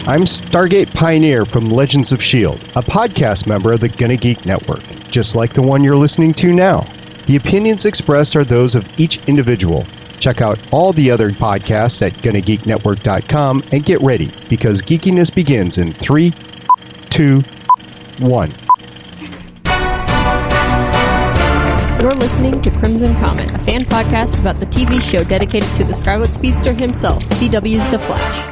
I'm Stargate Pioneer from Legends of S.H.I.E.L.D., a podcast member of the Gonna Geek Network, just like the one you're listening to now. The opinions expressed are those of each individual. Check out all the other podcasts at GonnaGeekNetwork.com and get ready, because geekiness begins in 3, 2, 1. You're listening to Crimson Comet, a fan podcast about the TV show dedicated to the Scarlet Speedster himself, CW's The Flash.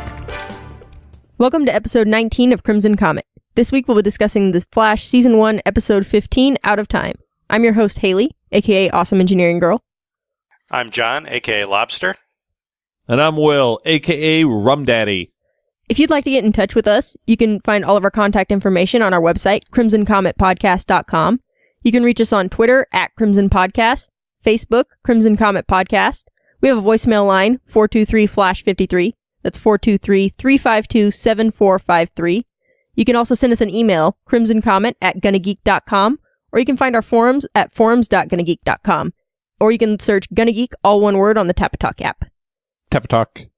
Welcome to episode 19 of Crimson Comet. This week we'll be discussing The Flash Season 1, Episode 15, Out of Time. I'm your host, Haley, aka Awesome Engineering Girl. I'm John, aka Lobster. And I'm Will, aka Rum Daddy. If you'd like to get in touch with us, you can find all of our contact information on our website, crimsoncometpodcast.com. You can reach us on Twitter at Crimson Podcast, Facebook, Crimson Comet Podcast. We have a voicemail line, 423-FLASH-53. That's 423-352-7453. You can also send us an email, crimsoncomet@gonnageek.com, or you can find our forums at forums.gonnageek.com. Or you can search Gonna Geek, all one word, on the Tapatalk app. Tapatalk.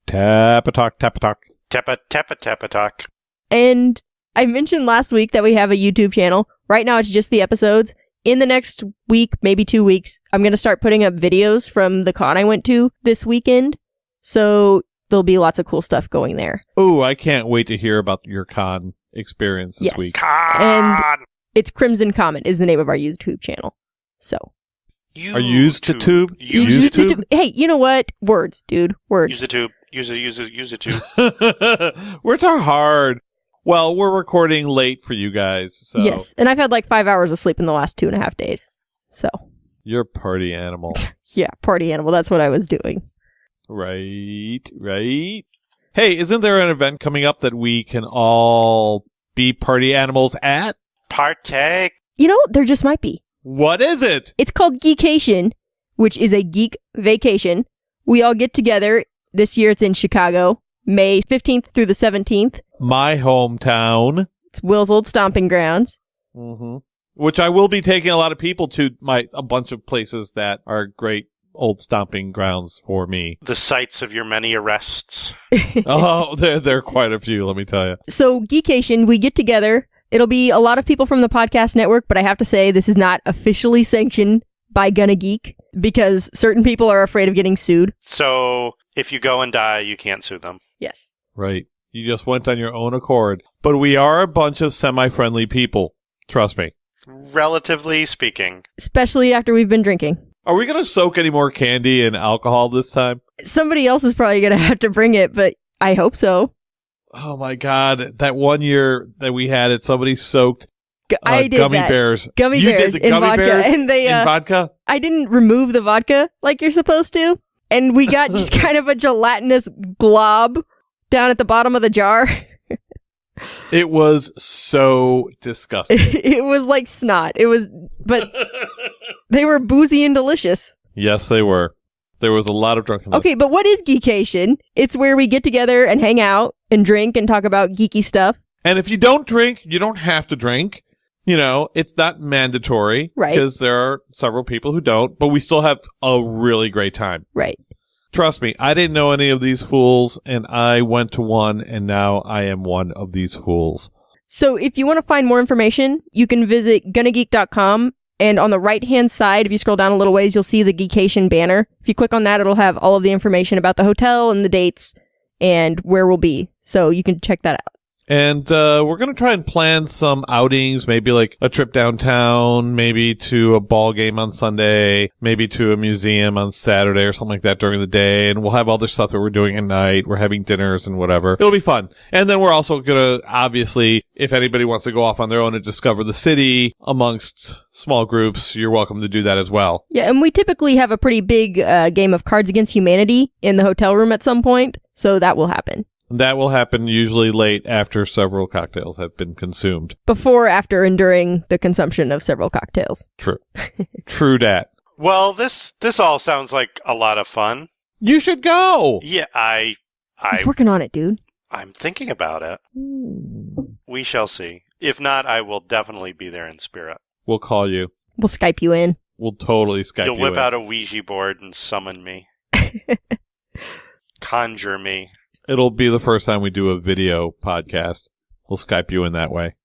Tapatalk, Tapatalk. Tappa-tappa-tappa-talk. And I mentioned last week that we have a YouTube channel. Right now it's just the episodes. In the next week, maybe 2 weeks, I'm going to start putting up videos from the con I went to this weekend. So there'll be lots of cool stuff going there. Ooh, I can't wait to hear about your con experience this week. Con! And it's Crimson Comet is the name of our YouTube channal. So. Are you used to tube? Use to tube? Hey, you know what? Words, dude. Words. Use a tube. Use a tube. Words are hard. Well, we're recording late for you guys, so. Yes, and I've had like 5 hours of sleep in the last 2.5 days. So. You're a party animal. Yeah, party animal. That's what I was doing. Right. Hey, isn't there an event coming up that we can all be party animals at? Partake. You know, there just might be. What is it? It's called Geekation, which is a geek vacation. We all get together. This year it's in Chicago, May 15th through the 17th. My hometown. It's Will's old stomping grounds. Mm-hmm. Which I will be taking a lot of people to a bunch of places that are great old stomping grounds for me. The sites of your many arrests. Oh, there are quite a few, let me tell you. So Geekation, we get together. It'll be a lot of people from the podcast network, but I have to say this is not officially sanctioned by Gonna Geek because certain people are afraid of getting sued. So if you go and die, you can't sue them. Yes. Right. You just went on your own accord. But we are a bunch of semi-friendly people. Trust me. Relatively speaking. Especially after we've been drinking. Are we going to soak any more candy in alcohol this time? Somebody else is probably going to have to bring it, but I hope so. Oh my God. That one year that we had it, somebody soaked I did gummy that. bears. Gummy you bears did the in gummy vodka. bears And they, in vodka? I didn't remove the vodka like you're supposed to. And we got just kind of a gelatinous glob down at the bottom of the jar. It was so disgusting. It was like snot. But they were boozy and delicious. Yes, they were. There was a lot of drunkenness. Okay, but what is Geekation? It's where we get together and hang out and drink and talk about geeky stuff. And if you don't drink, you don't have to drink. You know, it's not mandatory. Right. Because there are several people who don't, but we still have a really great time. Right. Trust me, I didn't know any of these fools, and I went to one, and now I am one of these fools. So if you want to find more information, you can visit gonnageek.com, and on the right-hand side, if you scroll down a little ways, you'll see the Geekation banner. If you click on that, it'll have all of the information about the hotel and the dates and where we'll be. So you can check that out. And we're going to try and plan some outings, maybe like a trip downtown, maybe to a ball game on Sunday, maybe to a museum on Saturday or something like that during the day. And we'll have other stuff that we're doing at night. We're having dinners and whatever. It'll be fun. And then we're also going to, obviously, if anybody wants to go off on their own and discover the city amongst small groups, you're welcome to do that as well. Yeah, and we typically have a pretty big game of Cards Against Humanity in the hotel room at some point. So that will happen. That will happen usually late after several cocktails have been consumed. Before, after, and during the consumption of several cocktails. True. True dat. Well, this all sounds like a lot of fun. You should go! Yeah, He's working on it, dude. I'm thinking about it. We shall see. If not, I will definitely be there in spirit. We'll call you. We'll Skype you in. We'll totally Skype You'll you whip in. out a Ouija board and summon me. Conjure me. It'll be the first time we do a video podcast. We'll Skype you in that way.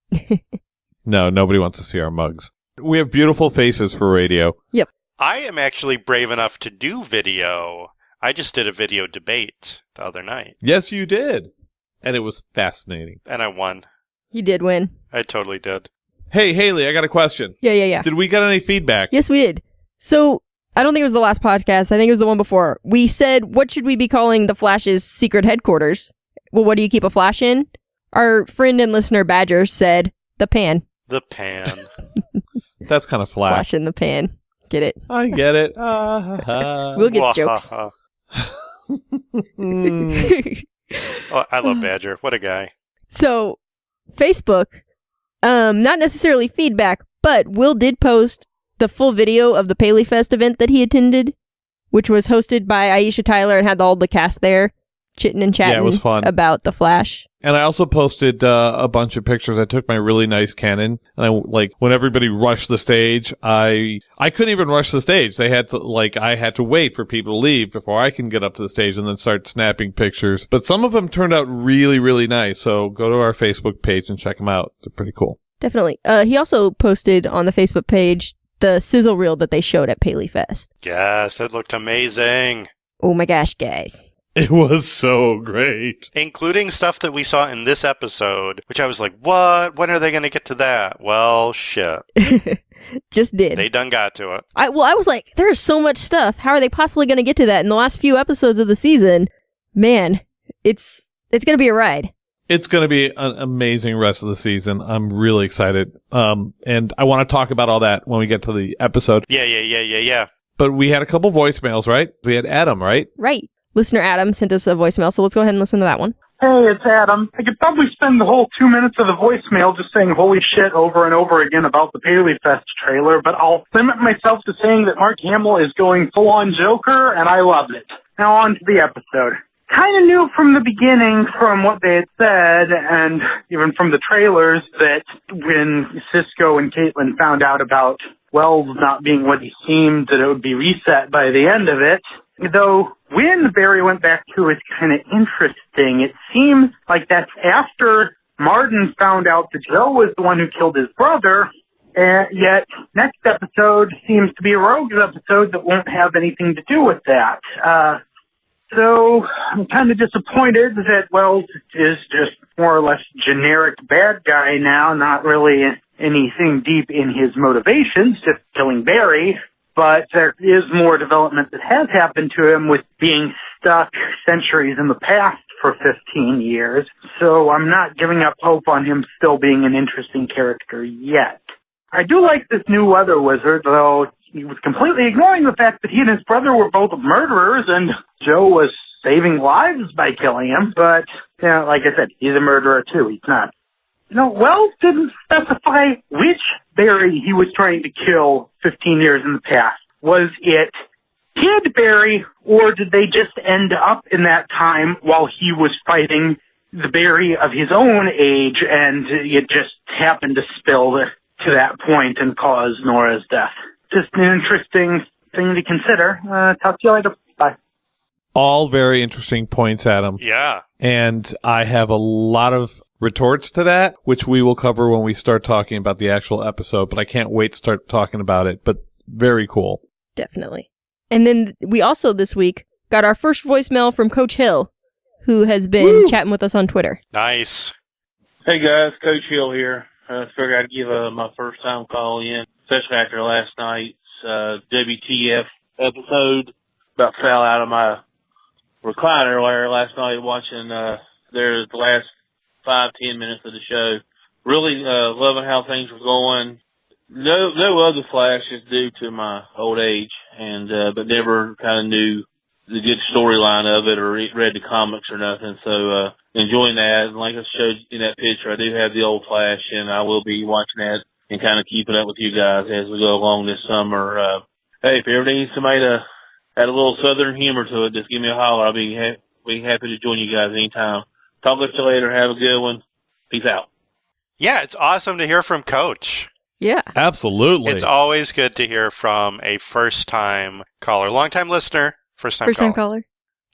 No, nobody wants to see our mugs. We have beautiful faces for radio. Yep. I am actually brave enough to do video. I just did a video debate the other night. Yes, you did. And it was fascinating. And I won. You did win. I totally did. Hey, Haley, I got a question. Yeah. Did we get any feedback? Yes, we did. So, I don't think it was the last podcast. I think it was the one before. We said, what should we be calling the Flash's secret headquarters? Well, what do you keep a Flash in? Our friend and listener Badger said, the pan. The pan. That's kind of Flash. Flash in the pan. Get it? I get it. We'll get jokes. Oh, I love Badger. What a guy. So, Facebook, not necessarily feedback, but Will did post the full video of the Paleyfest event that he attended, which was hosted by Aisha Tyler and had all the cast there chitting and chatting it was fun. About the Flash. And I also posted a bunch of pictures. I took my really nice Canon, and when everybody rushed the stage, I couldn't even rush the stage. They had to, I had to wait for people to leave before I can get up to the stage and then start snapping pictures. But some of them turned out really, really nice. So go to our Facebook page and check them out. They're pretty cool. Definitely. He also posted on the Facebook page the sizzle reel that they showed at Paleyfest. Yes, it looked amazing. Oh my gosh, guys. It was so great. Including stuff that we saw in this episode, which I was like, what? When are they going to get to that? Well, shit. Just did. They done got to it. I was like, there's so much stuff. How are they possibly going to get to that in the last few episodes of the season? Man, it's going to be a ride. It's going to be an amazing rest of the season. I'm really excited. And I want to talk about all that when we get to the episode. Yeah. But we had a couple voicemails, right? We had Adam, right? Right. Listener Adam sent us a voicemail, so let's go ahead and listen to that one. Hey, it's Adam. I could probably spend the whole 2 minutes of the voicemail just saying holy shit over and over again about the Paleyfest trailer, but I'll limit myself to saying that Mark Hamill is going full-on Joker, and I loved it. Now on to the episode. Kind of knew from the beginning, from what they had said, and even from the trailers, that when Cisco and Caitlin found out about Wells not being what he seemed, that it would be reset by the end of it. Though when Barry went back to is kind of interesting. It seems like that's after Martin found out that Joe was the one who killed his brother, and yet next episode seems to be a Rogues episode that won't have anything to do with that. So I'm kind of disappointed that Wells is just more or less generic bad guy now, not really anything deep in his motivations, just killing Barry. But there is more development that has happened to him with being stuck centuries in the past for 15 years. So I'm not giving up hope on him still being an interesting character yet. I do like this new weather wizard, though he was completely ignoring the fact that he and his brother were both murderers and Joe was saving lives by killing him. But, you know, like I said, he's a murderer too. He's not. You know, Wells didn't specify which Barry he was trying to kill 15 years in the past. Was it Kid Barry, or did they just end up in that time while he was fighting the Barry of his own age, and it just happened to spill to that point and cause Nora's death? Just an interesting thing to consider. Talk to you later. Bye. All very interesting points, Adam. Yeah. And I have a lot of retorts to that, which we will cover when we start talking about the actual episode, but I can't wait to start talking about it. But very cool. Definitely. And then we also this week got our first voicemail from Coach Hill, who has been chatting with us on Twitter. Nice. Hey guys, Coach Hill here. Figured I'd give my first time call in, especially after last night's WTF episode. About fell out of my recliner there last night watching the last 5-10 minutes of the show. Really loving how things were going. No other flashes due to my old age, and but never kind of knew the good storyline of it or read the comics or nothing. So enjoying that. And like I showed in that picture, I do have the old Flash, and I will be watching that and kind of keeping up with you guys as we go along this summer. Hey, if you ever need somebody to add a little Southern humor to it, just give me a holler. I'll be happy to join you guys anytime. Talk to you later. Have a good one. Peace out. Yeah, it's awesome to hear from Coach. Yeah. Absolutely. It's always good to hear from a first-time caller. Long-time listener, first-time First-time caller.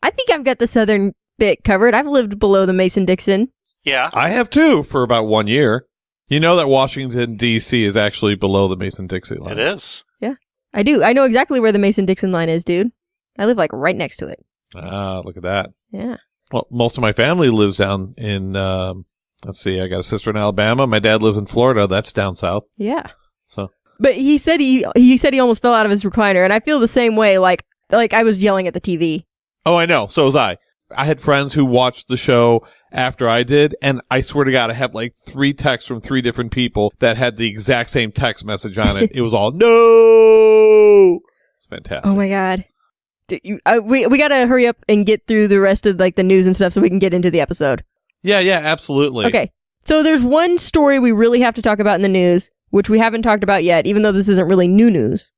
I think I've got the Southern bit covered. I've lived below the Mason-Dixon. Yeah. I have too for about 1 year. You know that Washington, D.C. is actually below the Mason-Dixon line. It is. Yeah, I do. I know exactly where the Mason-Dixon line is, dude. I live, like, right next to it. Ah, look at that. Yeah. Well, most of my family lives down in, let's see, I got a sister in Alabama. My dad lives in Florida. That's down south. Yeah. So. But he said he almost fell out of his recliner, and I feel the same way, like I was yelling at the TV. Oh, I know. So was I. I had friends who watched the show after I did, and I swear to God, I have like 3 texts from 3 different people that had the exact same text message on it. It was all, no! It's fantastic. Oh my God. We gotta hurry up and get through the rest of like the news and stuff so we can get into the episode. Yeah, absolutely. Okay. So there's one story we really have to talk about in the news, which we haven't talked about yet, even though this isn't really new news.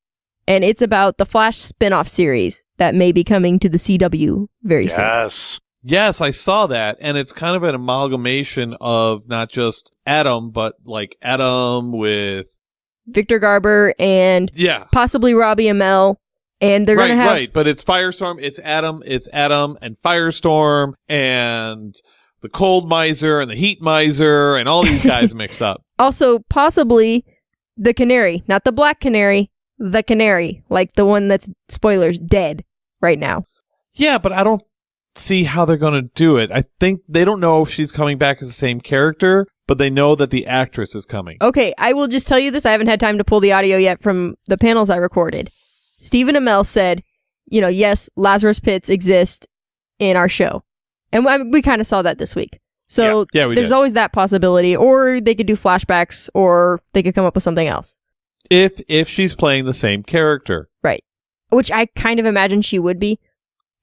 And it's about the Flash spinoff series that may be coming to the CW very soon. Yes, I saw that. And it's kind of an amalgamation of not just Adam, but like Adam with Victor Garber and possibly Robbie Amell. And they're going to have... Right, but it's Firestorm, it's Adam and Firestorm and the Cold Miser and the Heat Miser and all these guys mixed up. Also, possibly the Canary, not the Black Canary, the Canary, like the one that's, spoilers, dead right now. Yeah, but I don't see how they're going to do it. I think they don't know if she's coming back as the same character, but they know that the actress is coming. Okay, I will just tell you this. I haven't had time to pull the audio yet from the panels I recorded. Stephen Amell said, yes, Lazarus Pits exist in our show. And we kind of saw that this week. So there's always that possibility. Or they could do flashbacks, or they could come up with something else. If she's playing the same character. Right. Which I kind of imagine she would be.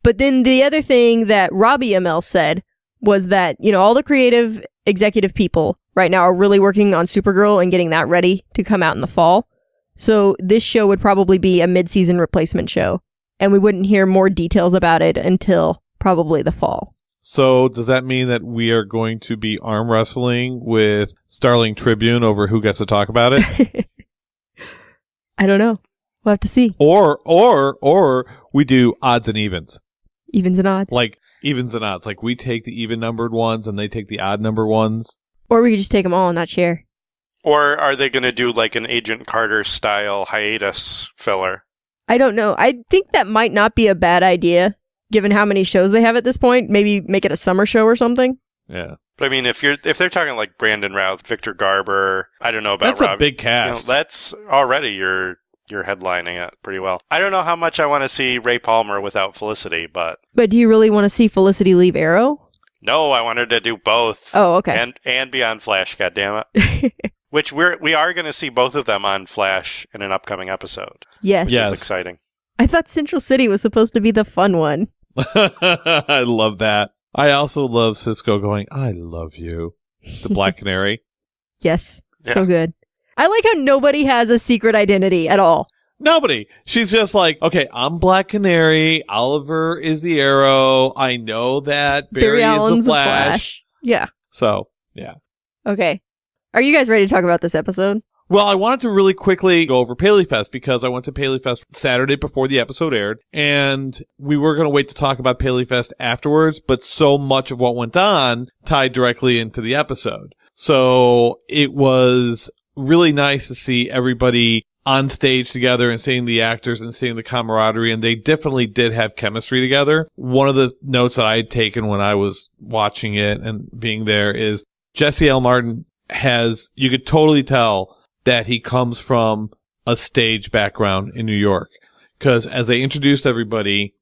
But then the other thing that Robbie Amell said was that, all the creative executive people right now are really working on Supergirl and getting that ready to come out in the fall. So this show would probably be a mid-season replacement show. And we wouldn't hear more details about it until probably the fall. So does that mean that we are going to be arm wrestling with Starling Tribune over who gets to talk about it? I don't know. We'll have to see. Or we do odds and evens. Evens and odds. Like evens and odds. Like we take the even numbered ones and they take the odd number ones. Or we could just take them all and not share. Or are they going to do like an Agent Carter style hiatus filler? I don't know. I think that might not be a bad idea, given how many shows they have at this point. Maybe make it a summer show or something. Yeah. But I mean, if they're talking like Brandon Routh, Victor Garber, I don't know about That's Rob. A big cast. That's already you're headlining it pretty well. I don't know how much I want to see Ray Palmer without Felicity, but... But do you really want to see Felicity leave Arrow? No, I wanted to do both. Oh, okay. And be on Flash, goddammit. Which we are going to see both of them on Flash in an upcoming episode. Yes. It's exciting. I thought Central City was supposed to be the fun one. I love that. I also love Cisco going, I love you. The Black Canary. Yes. Yeah. So good. I like how nobody has a secret identity at all. Nobody. She's just like, okay, I'm Black Canary. Oliver is the Arrow. I know that Barry is the Flash. Yeah. So, yeah. Okay. Are you guys ready to talk about this episode? Well, I wanted to really quickly go over Paleyfest because I went to Paleyfest Saturday before the episode aired, and we were going to wait to talk about Paleyfest afterwards, but so much of what went on tied directly into the episode. So it was really nice to see everybody on stage together and seeing the actors and seeing the camaraderie, and they definitely did have chemistry together. One of the notes that I had taken when I was watching it and being there is Jesse L. Martin you could totally tell that he comes from a stage background in New York. Because as they introduced everybody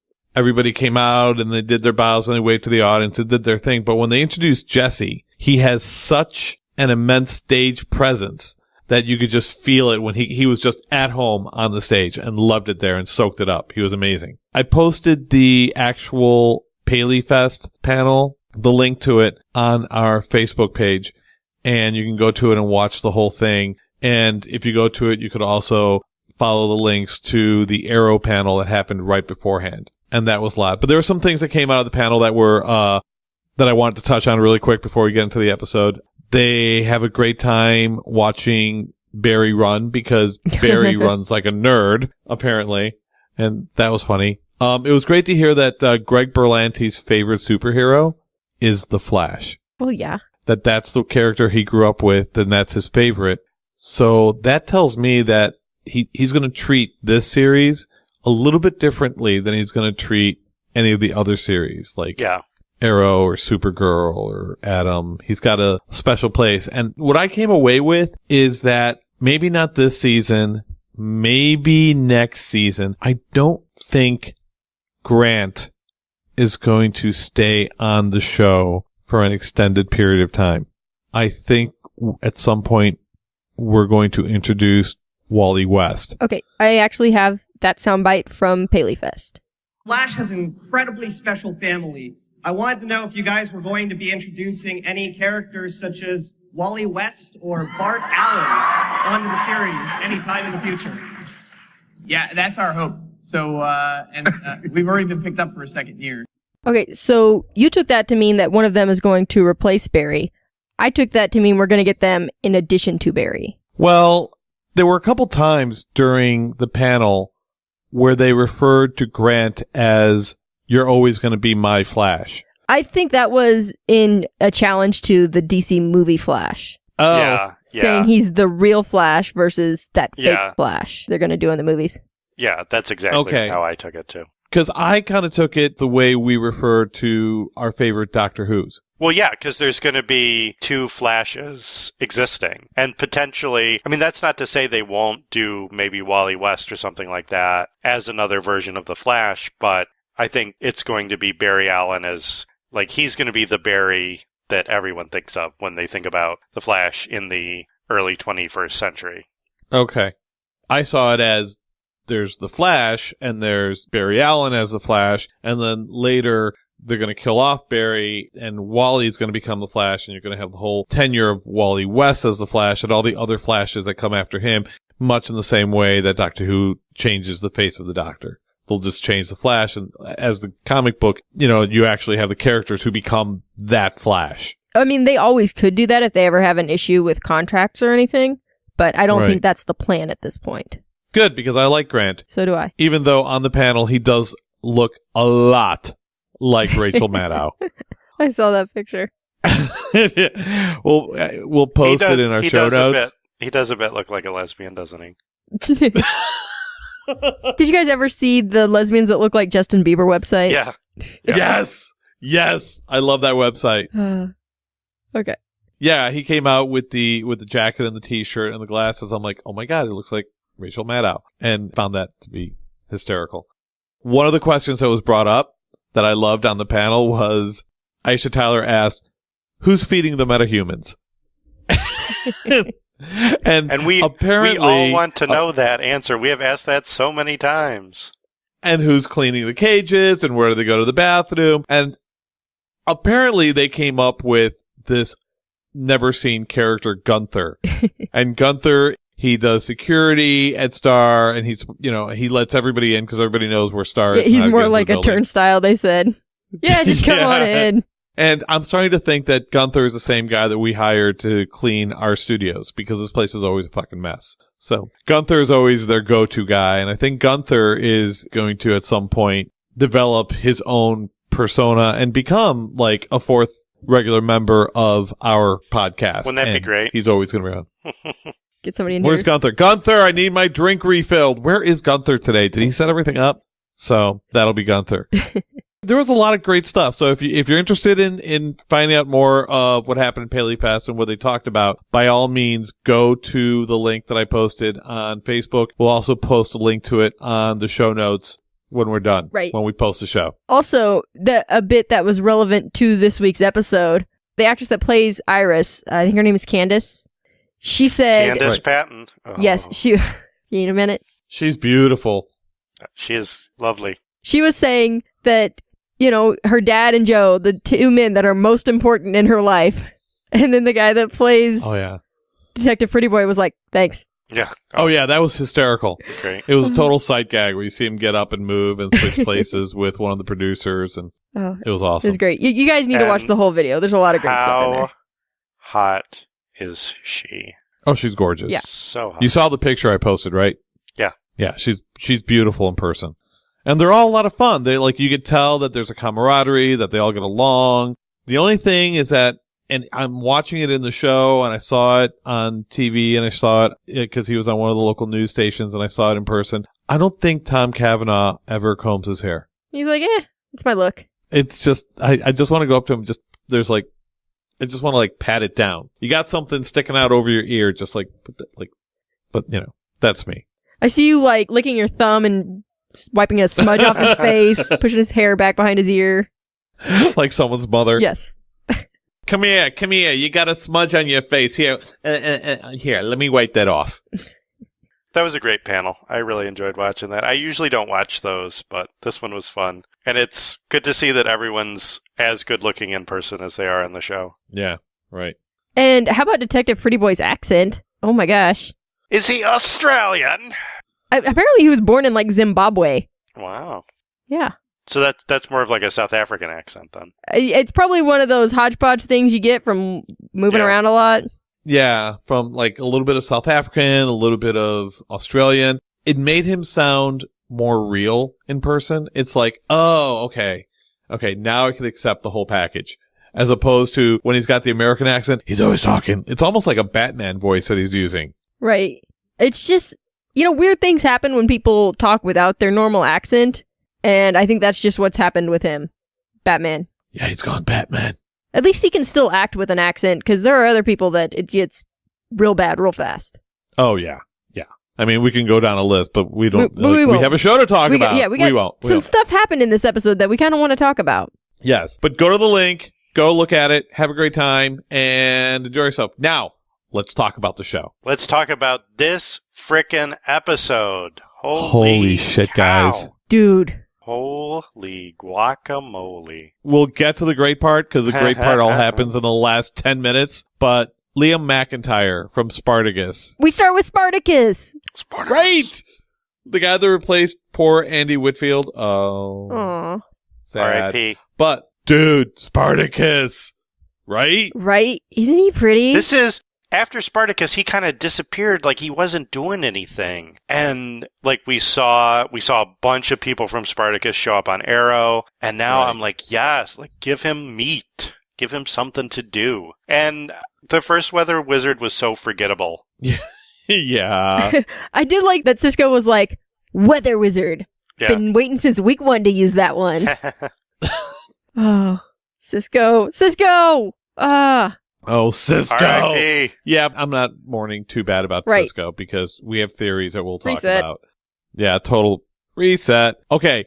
came out and they did their bows and they waved to the audience and did their thing. But when they introduced Jesse, he has such an immense stage presence that you could just feel it when he was just at home on the stage and loved it there and soaked it up. He was amazing. I posted the actual Paleyfest panel, the link to it, on our Facebook page, and you can go to it and watch the whole thing. And if you go to it, you could also follow the links to the Arrow panel that happened right beforehand. And that was a lot. But there were some things that came out of the panel that were, that I wanted to touch on really quick before we get into the episode. They have a great time watching Barry run because Barry runs like a nerd, apparently. And that was funny. It was great to hear that Greg Berlanti's favorite superhero is the Flash. Well, yeah. That's the character he grew up with, and that's his favorite. So that tells me that he's going to treat this series a little bit differently than he's going to treat any of the other series, like Arrow or Supergirl or Atom. He's got a special place. And what I came away with is that maybe not this season, maybe next season, I don't think Grant is going to stay on the show for an extended period of time. I think at some point we're going to introduce Wally West. Okay, I actually have that soundbite from Paleyfest. Flash has an incredibly special family. I wanted to know if you guys were going to be introducing any characters such as Wally West or Bart Allen onto the series anytime in the future. Yeah, that's our hope. So, we've already been picked up for a second year. Okay, so you took that to mean that one of them is going to replace Barry. I took that to mean we're going to get them in addition to Barry. Well, there were a couple times during the panel where they referred to Grant as, "You're always going to be my Flash." I think that was in a challenge to the DC movie Flash. Oh. Yeah. Saying he's the real Flash versus that fake Flash they're going to do in the movies. Yeah, that's exactly how I took it too. Because I kind of took it the way we refer to our favorite Doctor Who's. Well, yeah, because there's going to be two Flashes existing. And potentially, I mean, that's not to say they won't do maybe Wally West or something like that as another version of the Flash, but I think it's going to be Barry Allen as, like, he's going to be the Barry that everyone thinks of when they think about the Flash in the early 21st century. Okay. I saw it as there's the Flash, and there's Barry Allen as the Flash, and then later they're going to kill off Barry, and Wally's going to become the Flash, and you're going to have the whole tenure of Wally West as the Flash, and all the other Flashes that come after him, much in the same way that Doctor Who changes the face of the Doctor. They'll just change the Flash, and as the comic book, you actually have the characters who become that Flash. I mean, they always could do that if they ever have an issue with contracts or anything, but I don't think that's the plan at this point. Good, because I like Grant. So do I. Even though on the panel he does look a lot like Rachel Maddow. I saw that picture. We'll post it in our show notes. He does a bit look like a lesbian, doesn't he? Did you guys ever see the lesbians that look like Justin Bieber website? Yeah. Yes. I love that website. Okay. Yeah, he came out with the jacket and the t-shirt and the glasses. I'm like, oh my God, it looks like Rachel Maddow, and found that to be hysterical. One of the questions that was brought up that I loved on the panel was Aisha Tyler asked, "Who's feeding the metahumans?" and we apparently all want to know that answer. We have asked that so many times. And who's cleaning the cages, and where do they go to the bathroom? And apparently they came up with this never seen character, Gunther. And Gunther, he does security at Star, and he's, he lets everybody in because everybody knows where Star is. Yeah, he's more like a turnstile, they said. Yeah, just come on in. And I'm starting to think that Gunther is the same guy that we hired to clean our studios, because this place is always a fucking mess. So Gunther is always their go-to guy, and I think Gunther is going to, at some point, develop his own persona and become like a fourth regular member of our podcast. Wouldn't that be great? He's always going to be on. Get somebody in Where's here. Gunther? Gunther, I need my drink refilled. Where is Gunther today? Did he set everything up? So that'll be Gunther. There was a lot of great stuff. So if you're interested in finding out more of what happened in Paleyfest and what they talked about, by all means, go to the link that I posted on Facebook. We'll also post a link to it on the show notes when we're done. Right. When we post the show. Also, a bit that was relevant to this week's episode, the actress that plays Iris, I think her name is Candace. She said... Candace Patton. Oh. Yes, she... You need a minute? She's beautiful. She is lovely. She was saying that, her dad and Joe, the two men that are most important in her life. And then the guy that plays Detective Pretty Boy was like, thanks. Yeah. Oh, yeah, that was hysterical. Great. It was a total sight gag where you see him get up and move and switch places with one of the producers, and it was awesome. It was great. You guys need to watch the whole video. There's a lot of great stuff in there. How hot is she? Oh, she's gorgeous. Yeah. So hot. You saw the picture I posted, right? Yeah. Yeah, she's beautiful in person. And they're all a lot of fun. They like, you could tell that there's a camaraderie, that they all get along. The only thing is that, and I'm watching it in the show, and I saw it on TV, and I saw it because he was on one of the local news stations, and I saw it in person. I don't think Tom Cavanaugh ever combs his hair. He's like, it's my look. It's just, I just want to go up to him. Just, there's like, I just want to like pat it down. You got something sticking out over your ear, just like, but you know, that's me. I see you like licking your thumb and wiping a smudge off his face, pushing his hair back behind his ear. Like someone's mother. Yes. Come here. You got a smudge on your face. Here, here, let me wipe that off. That was a great panel. I really enjoyed watching that. I usually don't watch those, but this one was fun. And it's good to see that everyone's as good looking in person as they are in the show. Yeah, right. And how about Detective Pretty Boy's accent? Oh my gosh. Is he Australian? Apparently he was born in like Zimbabwe. Wow. Yeah. So that's more of like a South African accent then. It's probably one of those hodgepodge things you get from moving around a lot. Yeah, from like a little bit of South African, a little bit of Australian. It made him sound more real in person. It's like, oh, okay, now I can accept the whole package. As opposed to when he's got the American accent, he's always talking. It's almost like a Batman voice that he's using. Right. It's just, weird things happen when people talk without their normal accent. And I think that's just what's happened with him. Batman. Yeah, he's gone Batman. At least he can still act with an accent, because there are other people that it gets real bad real fast. Oh, yeah. I mean, we can go down a list, but we don't. We have a show to talk about. We won't. Some stuff happened in this episode that we kind of want to talk about. Yes, but go to the link, go look at it, have a great time, and enjoy yourself. Now, let's talk about the show. Let's talk about this frickin' episode. Holy shit, guys. Dude. Holy guacamole. We'll get to the great part, because the great part all happens in the last 10 minutes, but Liam McIntyre from Spartacus. We start with Spartacus. Right! The guy that replaced poor Andy Whitfield. Oh. Aww. Sad. R.I.P. But, dude, Spartacus. Right? Right? Isn't he pretty? This is... After Spartacus, he kind of disappeared, like he wasn't doing anything. And like we saw a bunch of people from Spartacus show up on Arrow, and now I'm like, yes, like give him meat. Give him something to do. And the first weather wizard was so forgettable. Yeah. I did like that Cisco was like, weather wizard. Yeah. Been waiting since week 1 to use that one. Oh, Cisco. Oh, Cisco. R.I.P. Yeah, I'm not mourning too bad about Cisco because we have theories that we'll talk about. Yeah, total reset. Okay.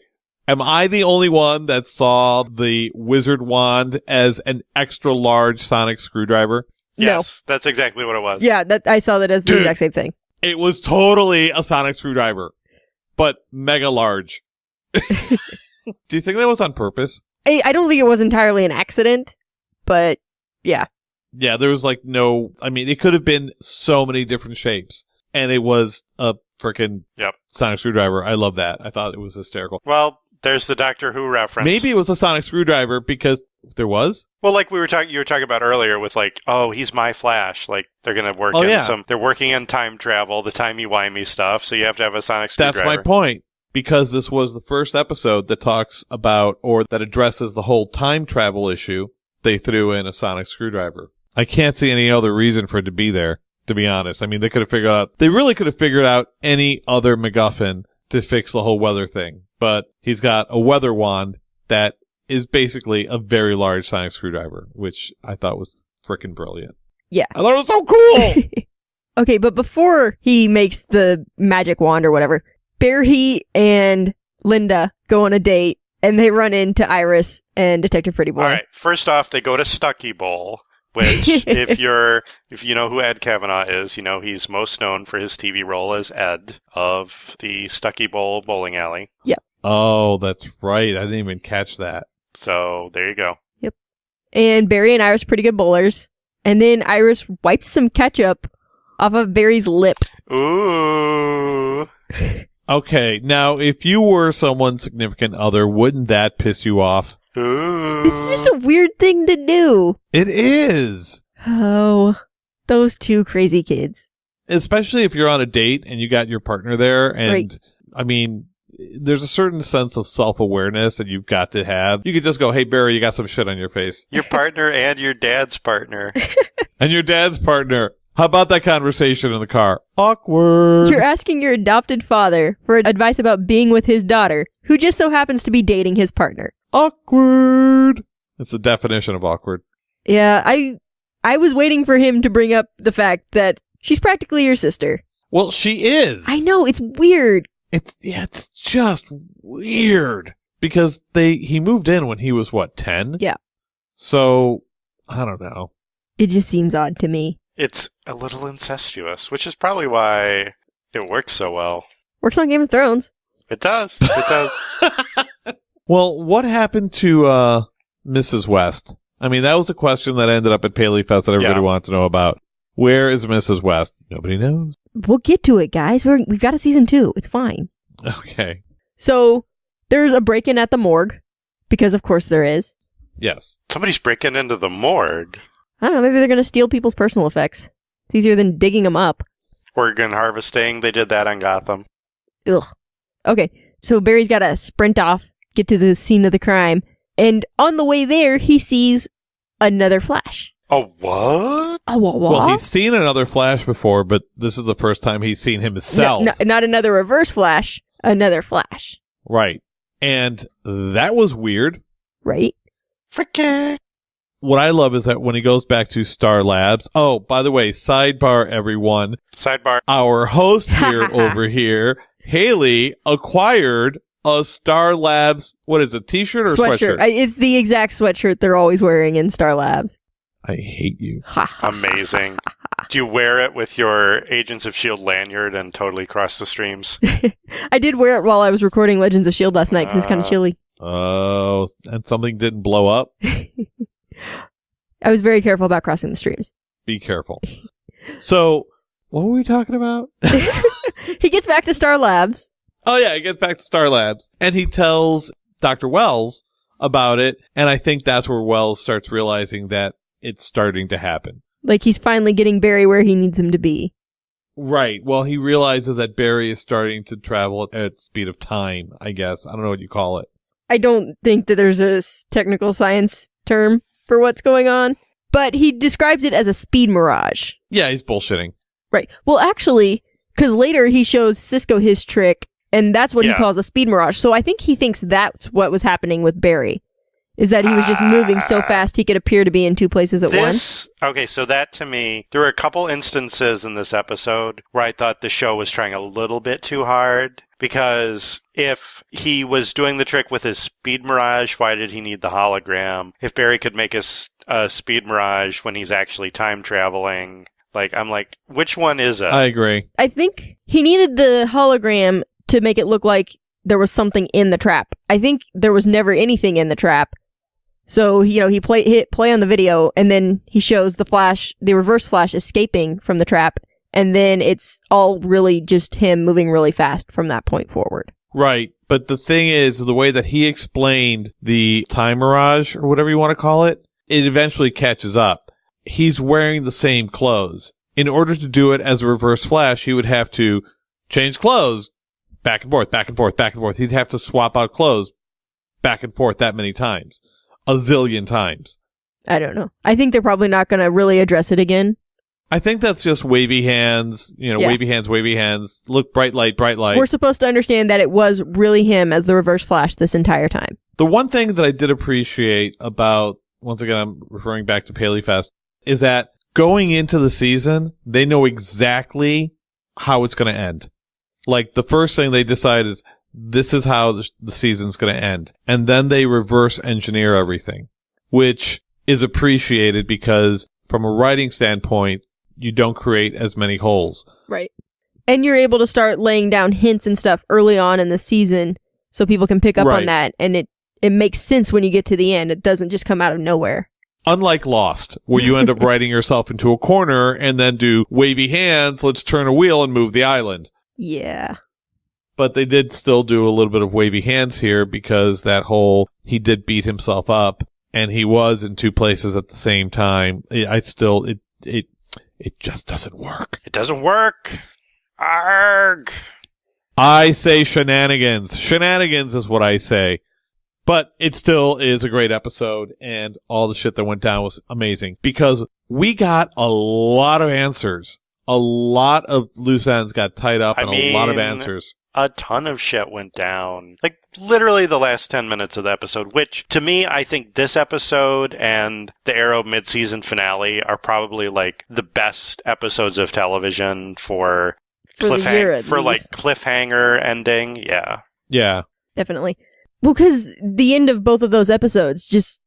Am I the only one that saw the wizard wand as an extra large sonic screwdriver? Yes, that's exactly what it was. Yeah, I saw that as the exact same thing. It was totally a sonic screwdriver, but mega large. Do you think that was on purpose? I don't think it was entirely an accident, but yeah. Yeah, there was it could have been so many different shapes, and it was a freaking sonic screwdriver. I love that. I thought it was hysterical. Well, there's the Doctor Who reference. Maybe it was a sonic screwdriver because there was? Well, like you were talking about earlier with like, oh, he's my Flash. Like they're going to work they're working in time travel, the timey-wimey stuff, so you have to have a sonic screwdriver. That's my point. Because this was the first episode that talks about or that addresses the whole time travel issue, they threw in a sonic screwdriver. I can't see any other reason for it to be there, to be honest. I mean, they really could have figured out any other MacGuffin to fix the whole weather thing. But he's got a weather wand that is basically a very large sonic screwdriver, which I thought was freaking brilliant. Yeah. I thought it was so cool! Okay, but before he makes the magic wand or whatever, Barry and Linda go on a date, and they run into Iris and Detective Pretty Boy. All right. First off, they go to Stucky Bowl, which, if you know who Ed Kavanaugh is, you know he's most known for his TV role as Ed of the Stucky Bowl bowling alley. Yep. Oh, that's right. I didn't even catch that. So there you go. Yep. And Barry and Iris are pretty good bowlers. And then Iris wipes some ketchup off of Barry's lip. Ooh. Okay, now if you were someone's significant other, wouldn't that piss you off? Ooh. This is just a weird thing to do. It is. Oh, those two crazy kids. Especially if you're on a date and you got your partner there, and right. I mean, there's a certain sense of self-awareness that you've got to have. You could just go, hey, Barry, you got some shit on your face. Your partner and your dad's partner. And your dad's partner. How about that conversation in the car? Awkward. You're asking your adopted father for advice about being with his daughter, who just so happens to be dating his partner. Awkward. That's the definition of awkward. Yeah, I was waiting for him to bring up the fact that she's practically your sister. Well, she is. I know, it's weird. It's just weird. Because he moved in when he was, 10? Yeah. So, I don't know. It just seems odd to me. It's a little incestuous, which is probably why it works so well. Works on Game of Thrones. It does. It does. Well, what happened to Mrs. West? I mean, that was a question that ended up at Paleyfest that everybody wanted to know about. Where is Mrs. West? Nobody knows. We'll get to it, guys. We've got a season 2. It's fine. Okay. So, there's a break-in at the morgue, because of course there is. Yes. Somebody's breaking into the morgue. I don't know, maybe they're going to steal people's personal effects. It's easier than digging them up. Organ harvesting, they did that on Gotham. Ugh. Okay, so Barry's got to sprint off, get to the scene of the crime, and on the way there, he sees another Flash. Oh, what? Oh, what? Well, he's seen another Flash before, but this is the first time he's seen himself. No, not another reverse Flash, another Flash. Right. And that was weird. Right? Frickin'. What I love is that when he goes back to Star Labs. Oh, by the way, sidebar, everyone. Sidebar. Our host here over here, Haley, acquired a Star Labs, what is it, t-shirt or sweatshirt? It's the exact sweatshirt they're always wearing in Star Labs. I hate you. Amazing. Do you wear it with your Agents of S.H.I.E.L.D. lanyard and totally cross the streams? I did wear it while I was recording Legends of S.H.I.E.L.D. last night because it's kind of chilly. Oh, and something didn't blow up? I was very careful about crossing the streams. Be careful. So, what were we talking about? He gets back to Star Labs. Oh, yeah, he gets back to Star Labs. And he tells Dr. Wells about it. And I think that's where Wells starts realizing that it's starting to happen. Like he's finally getting Barry where he needs him to be. Right. Well, he realizes that Barry is starting to travel at speed of time, I guess. I don't know what you call it. I don't think that there's a technical science term for what's going on, but he describes it as a speed mirage. Yeah, he's bullshitting. Right. Well, actually, because later he shows Cisco his trick, and that's what he calls a speed mirage. So I think he thinks that's what was happening with Barry, is that he was just moving so fast he could appear to be in two places at once. Okay, so that to me, there were a couple instances in this episode where I thought the show was trying a little bit too hard. Because if he was doing the trick with his speed mirage, why did he need the hologram? If Barry could make a speed mirage when he's actually time traveling, I'm like, which one is it? I agree. I think he needed the hologram to make it look like there was something in the trap. I think there was never anything in the trap. So, he hit play on the video, and then he shows the reverse Flash escaping from the trap. And then it's all really just him moving really fast from that point forward. Right. But the thing is, the way that he explained the time mirage, or whatever you want to call it, it eventually catches up. He's wearing the same clothes. In order to do it as a reverse Flash, he would have to change clothes back and forth, back and forth, back and forth. He'd have to swap out clothes back and forth that many times. A zillion times. I don't know. I think they're probably not going to really address it again. I think that's just wavy hands, wavy hands. Look, bright light, bright light. We're supposed to understand that it was really him as the reverse Flash this entire time. The one thing that I did appreciate about, once again, I'm referring back to Paleyfest, is that going into the season, they know exactly how it's going to end. Like, the first thing they decide is, this is how the season's going to end. And then they reverse engineer everything, which is appreciated because from a writing standpoint, you don't create as many holes. Right. And you're able to start laying down hints and stuff early on in the season so people can pick up on that. And it makes sense when you get to the end. It doesn't just come out of nowhere. Unlike Lost, where you end up writing yourself into a corner and then do wavy hands, let's turn a wheel and move the island. Yeah. But they did still do a little bit of wavy hands here because that whole, he did beat himself up and he was in two places at the same time. It just doesn't work. It doesn't work. Arg. I say shenanigans. Shenanigans is what I say. But it still is a great episode, and all the shit that went down was amazing because we got a lot of answers. A lot of loose ends got tied up and a lot of answers. A ton of shit went down. Like, literally the last 10 minutes of the episode, which, to me, I think this episode and the Arrow mid-season finale are probably, like, the best episodes of television for cliffhanger ending. Yeah. Yeah. Definitely. Well, because the end of both of those episodes just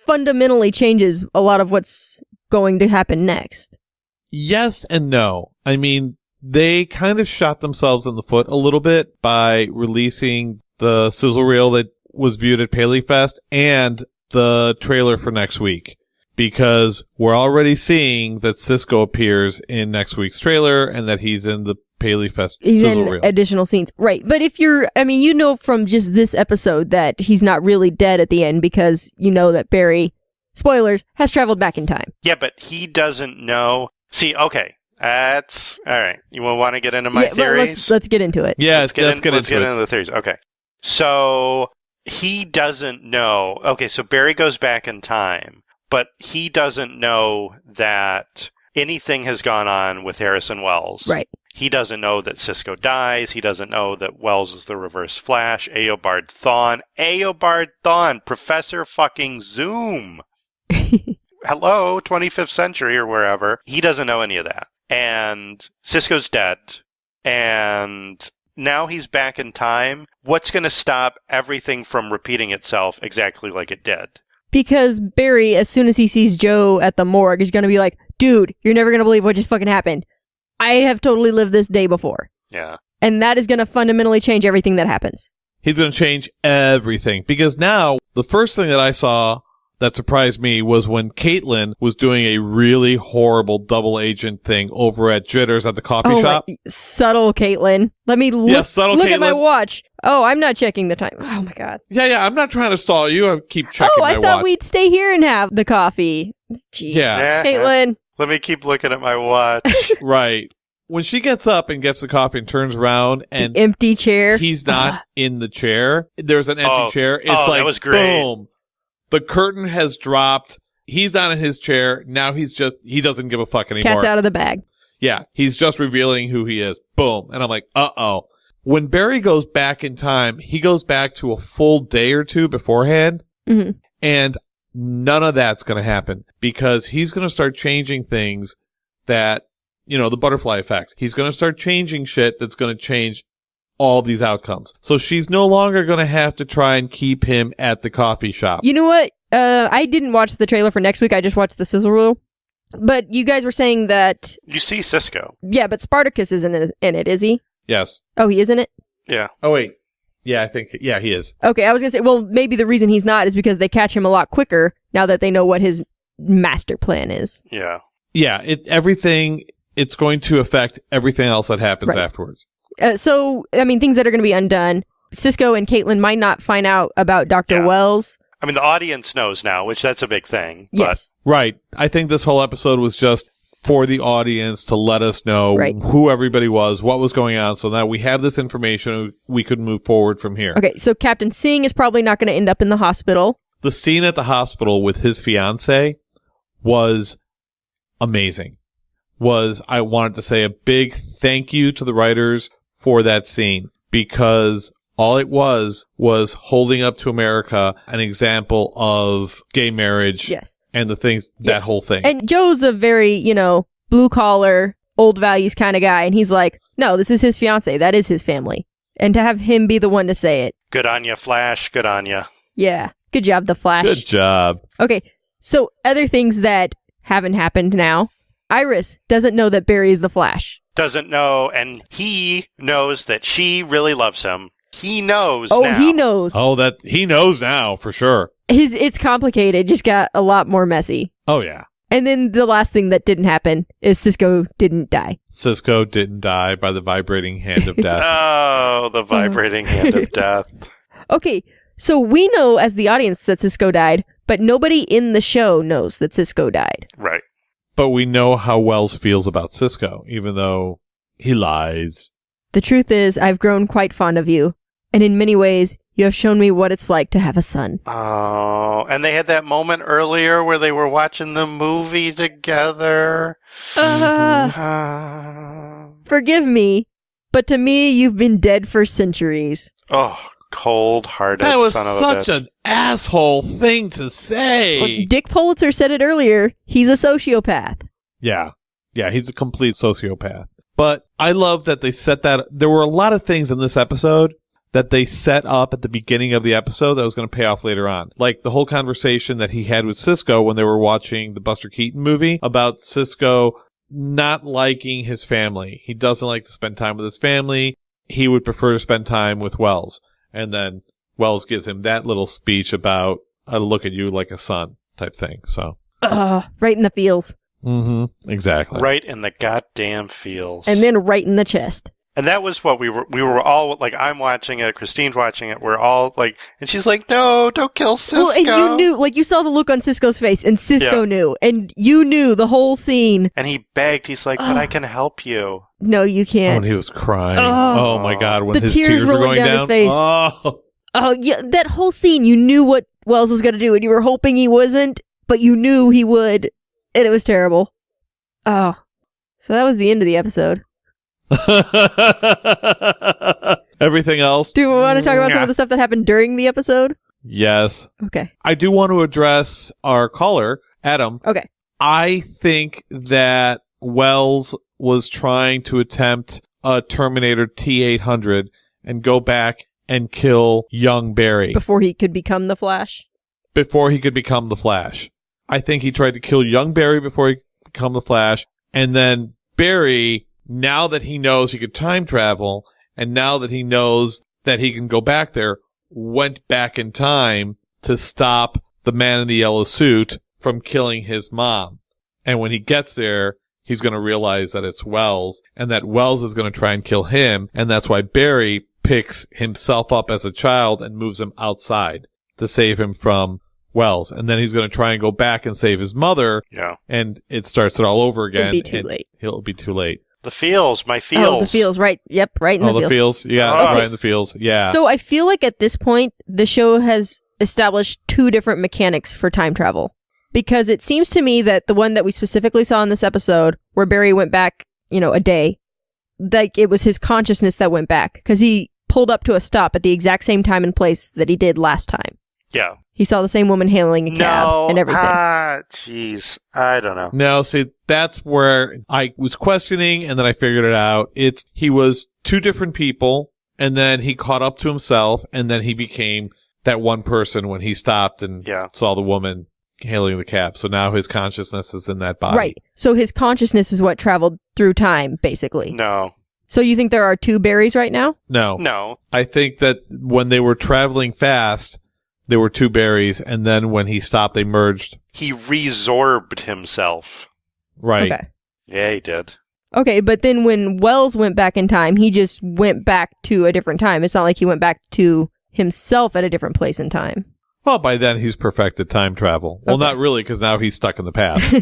fundamentally changes a lot of what's going to happen next. Yes and no. I mean, they kind of shot themselves in the foot a little bit by releasing the sizzle reel that was viewed at Paleyfest and the trailer for next week. Because we're already seeing that Cisco appears in next week's trailer and that he's in the Paleyfest sizzle reel. Additional scenes. Right. But if you're, I mean, you know from just this episode that he's not really dead at the end because you know that Barry, spoilers, has traveled back in time. Yeah, but he doesn't know. See, okay. That's all right. You want to get into my theories? Let's get into it. Yeah, let's get into the theories. Okay. So he doesn't know. Okay, so Barry goes back in time, but he doesn't know that anything has gone on with Harrison Wells. Right. He doesn't know that Cisco dies. He doesn't know that Wells is the Reverse Flash. Eobard Thawne, Professor fucking Zoom. Hello, 25th century or wherever. He doesn't know any of that. And Cisco's dead. And now he's back in time. What's going to stop everything from repeating itself exactly like it did? Because Barry, as soon as he sees Joe at the morgue, is going to be like, dude, you're never going to believe what just fucking happened. I have totally lived this day before. Yeah. And that is going to fundamentally change everything that happens. He's going to change everything. Because now, the first thing that I saw that surprised me was when Caitlin was doing a really horrible double agent thing over at Jitters at the coffee shop. Subtle Caitlin. Let me look at my watch. Oh, I'm not checking the time. Oh my God. Yeah, I'm not trying to stall you. I keep checking my watch. I thought we'd stay here and have the coffee. Jeez. Yeah. Caitlin. Let me keep looking at my watch. Right. When she gets up and gets the coffee and turns around and the empty chair. He's not in the chair. There's an empty chair. It's like, that was great. Boom. The curtain has dropped. He's not in his chair. Now he doesn't give a fuck anymore. Cat's out of the bag. Yeah. He's just revealing who he is. Boom. And I'm like, uh-oh. When Barry goes back in time, he goes back to a full day or two beforehand. Mm-hmm. And none of that's going to happen because he's going to start changing things that, the butterfly effect. He's going to start changing shit that's going to change all these outcomes. So she's no longer going to have to try and keep him at the coffee shop. You know what? I didn't watch the trailer for next week. I just watched the sizzle reel. But you guys were saying that... You see Cisco. Yeah, but Spartacus isn't in it, is he? Yes. Oh, he is in it? Yeah. Oh, wait. Yeah, I think... Yeah, he is. Okay, I was going to say, well, maybe the reason he's not is because they catch him a lot quicker now that they know what his master plan is. Yeah. Yeah, it's going to affect everything else that happens afterwards. So, I mean, things that are going to be undone. Cisco and Caitlin might not find out about Dr. Wells. I mean, the audience knows now, which that's a big thing. Yes. Right. I think this whole episode was just for the audience to let us know who everybody was, what was going on, so that we have this information, we could move forward from here. Okay, so Captain Singh is probably not going to end up in the hospital. The scene at the hospital with his fiancée was amazing. I wanted to say a big thank you to the writers for that scene, because all it was holding up to America an example of gay marriage. Yes. And the things, that whole thing. And Joe's a very, blue collar, old values kind of guy. And he's like, no, this is his fiance. That is his family. And to have him be the one to say it. Good on ya, Flash. Good on ya. Yeah. Good job, the Flash. Good job. Okay. So other things that haven't happened now. Iris doesn't know that Barry is the Flash. Doesn't know. And he knows that she really loves him. He knows now. Oh, he knows. Oh, that he knows now for sure. It's complicated. Just got a lot more messy. Oh, yeah. And then the last thing that didn't happen is Cisco didn't die. Cisco didn't die by the vibrating hand of death. Oh, the vibrating hand of death. Okay, so we know as the audience that Cisco died, but nobody in the show knows that Cisco died. Right. But we know how Wells feels about Cisco, even though he lies. The truth is, I've grown quite fond of you, and in many ways, you have shown me what it's like to have a son. Oh, and they had that moment earlier where they were watching the movie together. Forgive me, but to me, you've been dead for centuries. Oh, cold-hearted That was son of a such bitch. an asshole thing to say. Well, Dick Pulitzer said it earlier. He's a sociopath. Yeah. Yeah, he's a complete sociopath. But I love that they set that. There were a lot of things in this episode that they set up at the beginning of the episode that was going to pay off later on. Like the whole conversation that he had with Cisco when they were watching the Buster Keaton movie about Cisco not liking his family. He doesn't like to spend time with his family. He would prefer to spend time with Wells. And then Wells gives him that little speech about, I look at you like a son type thing. So, right in the feels. Mm-hmm. Exactly. Right in the goddamn feels. And then right in the chest. And that was what we were all, like, I'm watching it, Christine's watching it, we're all, like, and she's like, no, don't kill Cisco. Well, and you knew, like, you saw the look on Cisco's face, and Cisco knew, and you knew the whole scene. And he begged, he's like, but I can help you. No, you can't. When he was crying. Oh my God, when the his tears were rolling going down his face. Oh, yeah, that whole scene, you knew what Wells was going to do, and you were hoping he wasn't, but you knew he would, and it was terrible. Oh. So that was the end of the episode. Everything else? Do we want to talk about some of the stuff that happened during the episode? Yes. Okay. I do want to address our caller, Adam. Okay. I think that Wells was trying to attempt a Terminator T-800 and go back and kill young Barry. Before he could become the Flash? Before he could become the Flash. I think he tried to kill young Barry before he could become the Flash. And then Barry, now that he knows he could time travel, and now that he knows that he can go back there, went back in time to stop the man in the yellow suit from killing his mom. And when he gets there, he's going to realize that it's Wells, and that Wells is going to try and kill him, and that's why Barry picks himself up as a child and moves him outside to save him from Wells. And then he's going to try and go back and save his mother, and it starts it all over again. It'll be too late. He'll be too late. The feels, my feels. Oh, the feels, right. Yep, right in the feels. Oh, the feels. Yeah, right in the feels. Yeah. So I feel like at this point, the show has established two different mechanics for time travel. Because it seems to me that the one that we specifically saw in this episode, where Barry went back, a day, like it was his consciousness that went back. Because he pulled up to a stop at the exact same time and place that he did last time. Yeah. He saw the same woman hailing a cab and everything. Jeez. I don't know. No, see, that's where I was questioning, and then I figured it out. He was two different people, and then he caught up to himself, and then he became that one person when he stopped and saw the woman hailing the cab. So now his consciousness is in that body. Right. So his consciousness is what traveled through time, basically. No. So you think there are two Barrys right now? No. No. I think that when they were traveling fast, there were two Barrys, and then when he stopped, they merged. He resorbed himself. Right. Okay. Yeah, he did. Okay, but then when Wells went back in time, he just went back to a different time. It's not like he went back to himself at a different place in time. Well, by then he's perfected time travel. Well, not really, because now he's stuck in the past.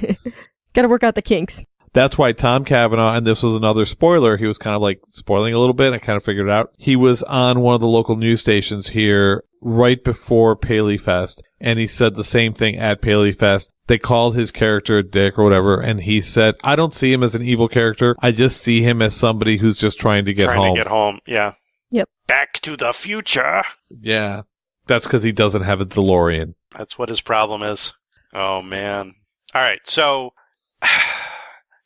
Gotta work out the kinks. That's why Tom Cavanaugh, and this was another spoiler, he was kind of like spoiling a little bit. I kind of figured it out. He was on one of the local news stations here right before Paleyfest, and he said the same thing at Paleyfest. They called his character a dick or whatever, and he said, I don't see him as an evil character. I just see him as somebody who's just trying to get home. Trying to get home, yeah. Yep. Back to the future. Yeah. That's because he doesn't have a DeLorean. That's what his problem is. Oh, man. All right, so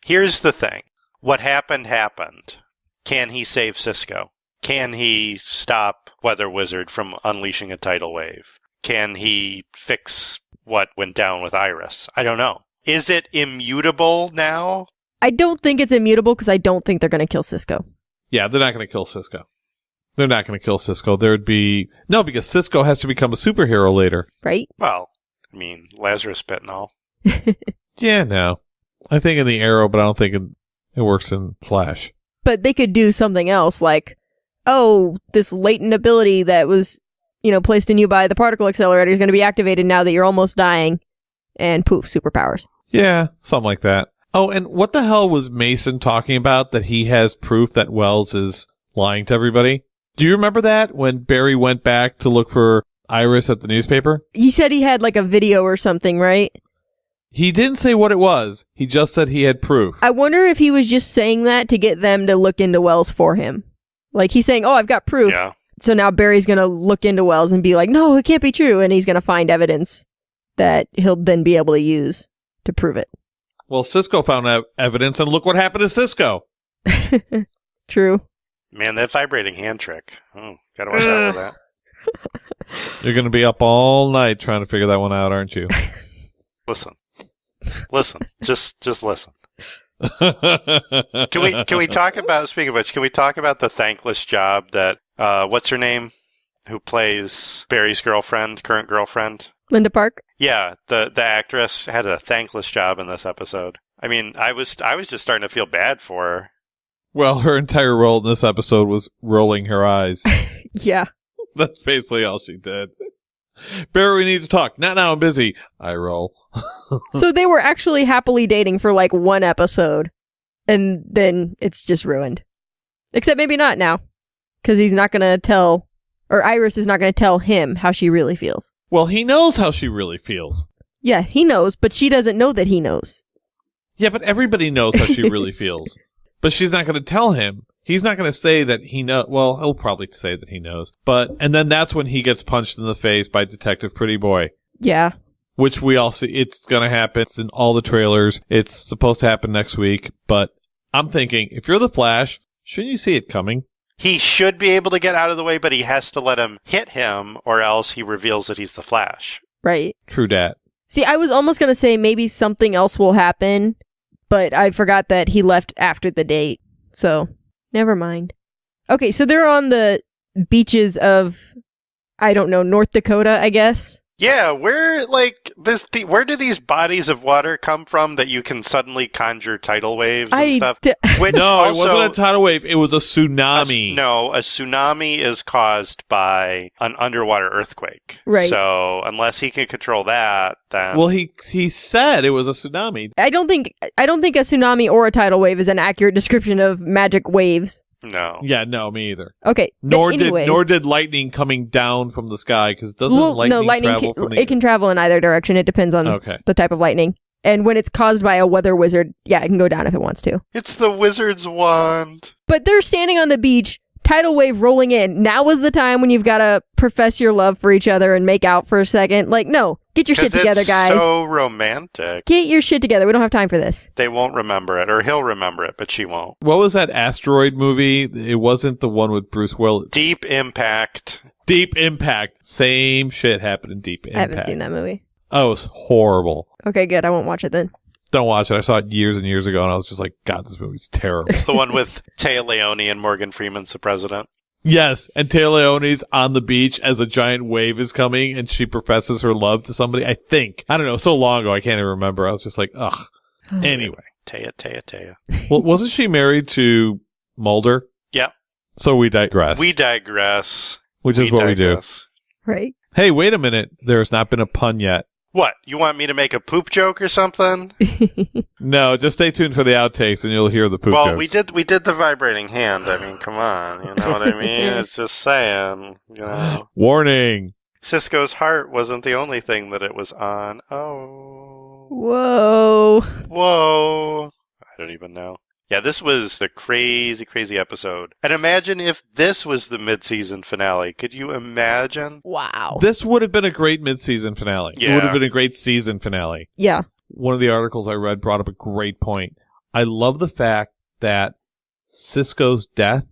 here's the thing. What happened, happened. Can he save Cisco? Can he stop Weather Wizard from unleashing a tidal wave? Can he fix what went down with Iris? I don't know. Is it immutable now? I don't think it's immutable because I don't think they're going to kill Cisco. Yeah, they're not going to kill Cisco. They're not going to kill Cisco. No, because Cisco has to become a superhero later. Right? Well, I mean, Lazarus Pit and all. Yeah, no. I think in the Arrow, but I don't think it works in Flash. But they could do something else, like, this latent ability that was, placed in you by the particle accelerator is going to be activated now that you're almost dying, and poof, superpowers. Yeah, something like that. Oh, and what the hell was Mason talking about that he has proof that Wells is lying to everybody. Do you remember that when Barry went back to look for Iris at the newspaper? He said he had like a video or something, right? He didn't say what it was. He just said he had proof. I wonder if he was just saying that to get them to look into Wells for him. Like he's saying, oh, I've got proof. Yeah. So now Barry's going to look into Wells and be like, no, it can't be true. And he's going to find evidence that he'll then be able to use to prove it. Well, Cisco found evidence, and look what happened to Cisco. True. Man, that vibrating hand trick. Oh, gotta watch out for that. You're going to be up all night trying to figure that one out, aren't you? Listen. Just listen. Can we talk about, speaking of which, can we talk about the thankless job that, what's her name? Who plays Barry's current girlfriend? Linda Park? Yeah, the actress had a thankless job in this episode. I mean, I was just starting to feel bad for her. Well, her entire role in this episode was rolling her eyes. Yeah. That's basically all she did. Barry, we need to talk. Not now, I'm busy. I roll. So they were actually happily dating for like one episode, and then it's just ruined. Except maybe not now, because he's not going to tell, or Iris is not going to tell him how she really feels. Well, he knows how she really feels. Yeah, he knows, but she doesn't know that he knows. Yeah, but everybody knows how she really feels. But she's not going to tell him. He's not going to say that he knows. Well, he'll probably say that he knows. And then that's when he gets punched in the face by Detective Pretty Boy. Yeah. Which we all see. It's going to happen. It's in all the trailers. It's supposed to happen next week. But I'm thinking, if you're the Flash, shouldn't you see it coming? He should be able to get out of the way, but he has to let him hit him, or else he reveals that he's the Flash. Right. True dat. See, I was almost going to say maybe something else will happen, but I forgot that he left after the date. So, never mind. Okay, so they're on the beaches of, I don't know, North Dakota, I guess. Yeah, where do these bodies of water come from that you can suddenly conjure tidal waves and stuff? Which no, also, it wasn't a tidal wave. It was a tsunami. A tsunami is caused by an underwater earthquake. Right. So unless he can control that, then well, he said it was a tsunami. I don't think a tsunami or a tidal wave is an accurate description of magic waves. No. Yeah, no, me either. Okay. Nor did lightning coming down from the sky, because lightning travel from the... It can travel in either direction. It depends on the type of lightning. And when it's caused by a weather wizard, yeah, it can go down if it wants to. It's the wizard's wand. But they're standing on the beach, tidal wave rolling in. Now is the time when you've got to profess your love for each other and make out for a second. Like, no, get your shit together, guys. It's so romantic. Get your shit together. We don't have time for this. They won't remember it, or he'll remember it, but she won't. What was that asteroid movie? It wasn't the one with Bruce Willis. Deep Impact. Deep Impact. Same shit happened in Deep Impact. I haven't seen that movie. Oh, it was horrible. Okay, good. I won't watch it then. Don't watch it. I saw it years and years ago, and I was just like, God, this movie's terrible. The one with Taya Leone and Morgan Freeman's the president. Yes, and Taya Leone's on the beach as a giant wave is coming, and she professes her love to somebody, I think. I don't know, so long ago, I can't even remember. I was just like, ugh. Anyway. Taya. Well, wasn't she married to Mulder? Yep. So we digress. Which is what we do. Right. Hey, wait a minute. There's not been a pun yet. What? You want me to make a poop joke or something? No, just stay tuned for the outtakes and you'll hear the poop jokes. Well, we did the vibrating hand. I mean, come on. You know what I mean? It's just saying, you know. Warning. Cisco's heart wasn't the only thing that it was on. Oh. Whoa. I don't even know. Yeah, this was the crazy, crazy episode. And imagine if this was the mid-season finale. Could you imagine? Wow. This would have been a great mid-season finale. Yeah. It would have been a great season finale. Yeah. One of the articles I read brought up a great point. I love the fact that Cisco's death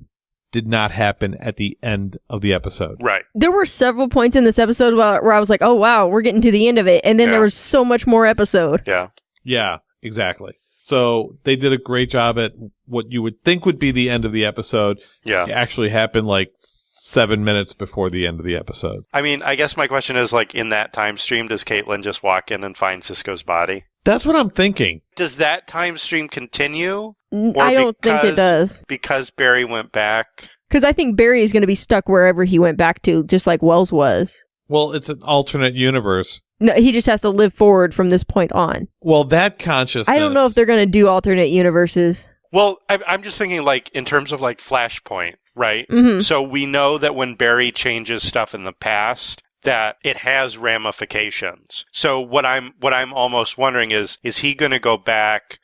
did not happen at the end of the episode. Right. There were several points in this episode where I was like, oh, wow, we're getting to the end of it. And then there was so much more episode. Yeah. Yeah, exactly. So they did a great job at what you would think would be the end of the episode. Yeah. It actually happened like 7 minutes before the end of the episode. I mean, I guess my question is, like, in that time stream, does Caitlin just walk in and find Cisco's body? That's what I'm thinking. Does that time stream continue? I don't think it does. Because Barry went back? Because I think Barry is going to be stuck wherever he went back to, just like Wells was. Well, it's an alternate universe. No, he just has to live forward from this point on. Well, that consciousness... I don't know if they're going to do alternate universes. Well, I'm just thinking, like, in terms of, like, Flashpoint, right? Mm-hmm. So we know that when Barry changes stuff in the past, that it has ramifications. So what I'm almost wondering is he going to go back